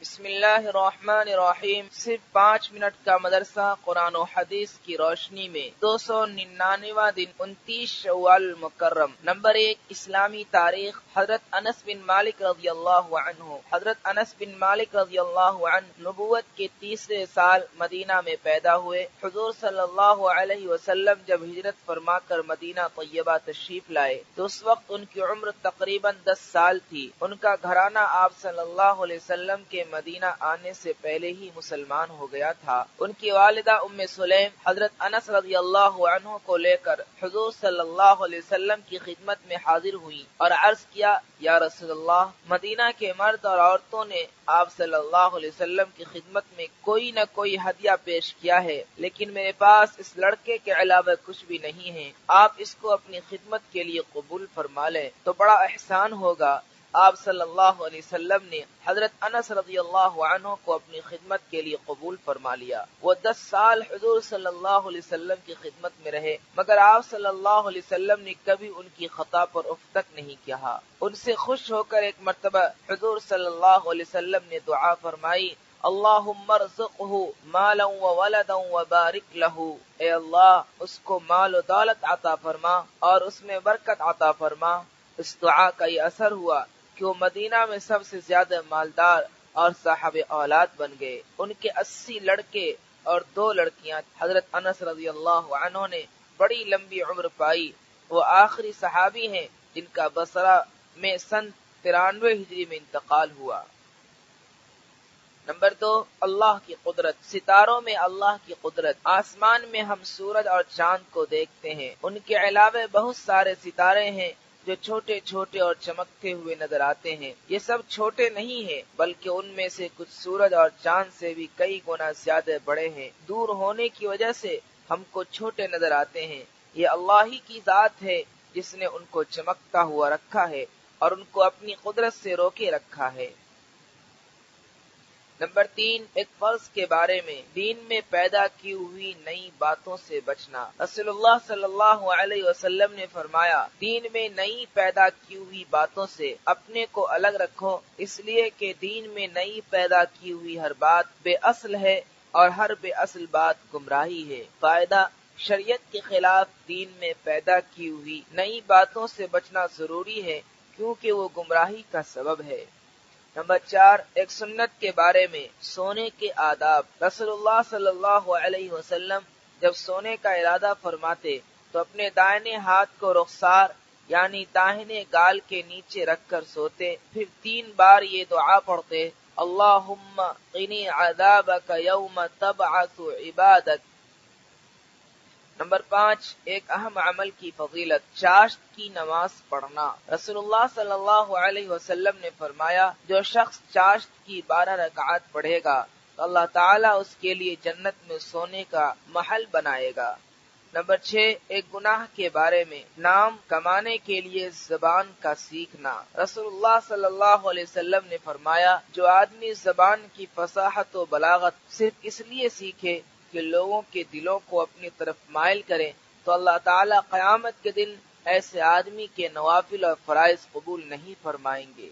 بسم اللہ الرحمن الرحیم۔ صرف 5 منٹ کا مدرسہ قرآن و حدیث کی روشنی میں 299واں دن 29 شوال المکرم۔ نمبر 1، اسلامی تاریخ۔ حضرت انس بن مالک رضی اللہ عنہ۔ حضرت انس بن مالک رضی اللہ عنہ نبوت کے 30 سال مدینہ میں پیدا ہوئے۔ حضور صلی اللہ علیہ وسلم جب ہجرت فرما کر مدینہ طیبہ تشریف لائے تو اس وقت ان کی عمر تقریباً 10 سال تھی۔ ان کا گھرانہ آپ صلی اللہ علیہ وسلم کے مدینہ آنے سے پہلے ہی مسلمان ہو گیا تھا۔ ان کی والدہ ام سلیم حضرت انس رضی اللہ عنہ کو لے کر حضور صلی اللہ علیہ وسلم کی خدمت میں حاضر ہوئی اور عرض کیا، یا رسول اللہ، مدینہ کے مرد اور عورتوں نے آپ صلی اللہ علیہ وسلم کی خدمت میں کوئی نہ کوئی ہدیہ پیش کیا ہے، لیکن میرے پاس اس لڑکے کے علاوہ کچھ بھی نہیں ہے۔ آپ اس کو اپنی خدمت کے لیے قبول فرما لیں تو بڑا احسان ہوگا۔ آپ صلی اللہ علیہ وسلم نے حضرت انس رضی اللہ عنہ کو اپنی خدمت کے لیے قبول فرما لیا۔ وہ 10 سال حضور صلی اللہ علیہ وسلم کی خدمت میں رہے، مگر آپ صلی اللہ علیہ وسلم نے کبھی ان کی خطا پر اف تک نہیں کہا۔ ان سے خوش ہو کر ایک مرتبہ حضور صلی اللہ علیہ وسلم نے دعا فرمائی، اللہم ارزقہ مالا وولدا وبارک لہ، اے اللہ اس کو مال و دولت عطا فرما اور اس میں برکت عطا فرما۔ اس دعا کا یہ اثر ہوا کہ وہ مدینہ میں سب سے زیادہ مالدار اور صاحب اولاد بن گئے۔ ان کے 80 لڑکے اور 2 لڑکیاں۔ حضرت انس رضی اللہ عنہ نے بڑی لمبی عمر پائی۔ وہ آخری صحابی ہیں جن کا بصرہ میں سن 93 ہجری میں انتقال ہوا۔ نمبر 2، اللہ کی قدرت۔ ستاروں میں اللہ کی قدرت۔ آسمان میں ہم سورج اور چاند کو دیکھتے ہیں، ان کے علاوہ بہت سارے ستارے ہیں جو چھوٹے چھوٹے اور چمکتے ہوئے نظر آتے ہیں۔ یہ سب چھوٹے نہیں ہیں بلکہ ان میں سے کچھ سورج اور چاند سے بھی کئی گنا زیادہ بڑے ہیں۔ دور ہونے کی وجہ سے ہم کو چھوٹے نظر آتے ہیں۔ یہ اللہ ہی کی ذات ہے جس نے ان کو چمکتا ہوا رکھا ہے اور ان کو اپنی قدرت سے روکے رکھا ہے۔ نمبر 3، ایک فرض کے بارے میں دین میں پیدا کی ہوئی نئی باتوں سے بچنا۔ رسول اللہ صلی اللہ علیہ وسلم نے فرمایا، دین میں نئی پیدا کی ہوئی باتوں سے اپنے کو الگ رکھو، اس لیے کہ دین میں نئی پیدا کی ہوئی ہر بات بے اصل ہے اور ہر بے اصل بات گمراہی ہے۔ فائدہ، شریعت کے خلاف دین میں پیدا کی ہوئی نئی باتوں سے بچنا ضروری ہے کیونکہ وہ گمراہی کا سبب ہے۔ نمبر 4، ایک سنت کے بارے میں سونے کے آداب۔ رسول اللہ صلی اللہ علیہ وسلم جب سونے کا ارادہ فرماتے تو اپنے دائیں ہاتھ کو رخسار یعنی داہنے گال کے نیچے رکھ کر سوتے، پھر 3 بار یہ دعا پڑھتے، اللہم قنی عذابک یوم تبعث عبادک۔ نمبر 5، ایک اہم عمل کی فضیلت، چاشت کی نماز پڑھنا۔ رسول اللہ صلی اللہ علیہ وسلم نے فرمایا، جو شخص چاشت کی 12 رکعات پڑھے گا تو اللہ تعالیٰ اس کے لیے جنت میں سونے کا محل بنائے گا۔ نمبر 6، ایک گناہ کے بارے میں نام کمانے کے لیے زبان کا سیکھنا۔ رسول اللہ صلی اللہ علیہ وسلم نے فرمایا، جو آدمی زبان کی فصاحت و بلاغت صرف اس لیے سیکھے کہ لوگوں کے دلوں کو اپنی طرف مائل کریں تو اللہ تعالیٰ قیامت کے دن ایسے آدمی کے نوافل اور فرائض قبول نہیں فرمائیں گے۔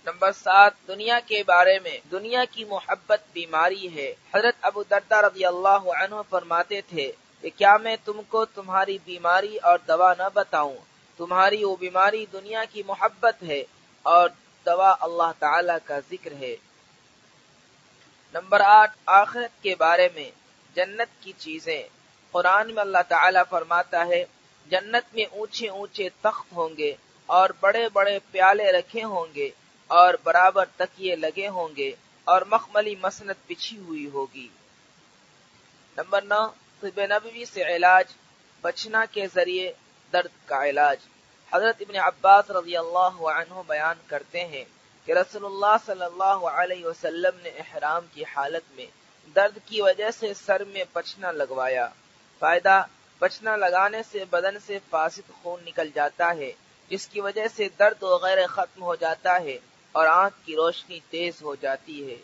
نمبر 7، دنیا کے بارے میں دنیا کی محبت بیماری ہے۔ حضرت ابو درداء رضی اللہ عنہ فرماتے تھے کہ کیا میں تم کو تمہاری بیماری اور دوا نہ بتاؤں؟ تمہاری وہ بیماری دنیا کی محبت ہے اور دوا اللہ تعالیٰ کا ذکر ہے۔ نمبر 8، آخرت کے بارے میں جنت کی چیزیں۔ قرآن میں اللہ تعالیٰ فرماتا ہے، جنت میں اونچے اونچے تخت ہوں گے اور بڑے بڑے پیالے رکھے ہوں گے اور برابر تکیے لگے ہوں گے اور مخملی مسند بچھی ہوئی ہوگی۔ نمبر 9، طب نبوی سے علاج، بچنا کے ذریعے درد کا علاج۔ حضرت ابن عباس رضی اللہ عنہ بیان کرتے ہیں کہ رسول اللہ صلی اللہ علیہ وسلم نے احرام کی حالت میں درد کی وجہ سے سر میں پچنا لگوایا۔ فائدہ، پچنا لگانے سے بدن سے فاسد خون نکل جاتا ہے جس کی وجہ سے درد وغیرہ ختم ہو جاتا ہے اور آنکھ کی روشنی تیز ہو جاتی ہے۔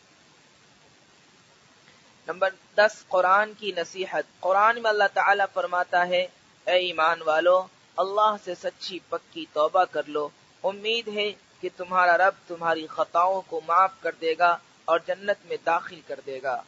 نمبر 10، قرآن کی نصیحت۔ قرآن میں اللہ تعالیٰ فرماتا ہے، اے ایمان والو، اللہ سے سچی پکی توبہ کر لو، امید ہے کہ تمہارا رب تمہاری خطاؤں کو معاف کر دے گا اور جنت میں داخل کر دے گا۔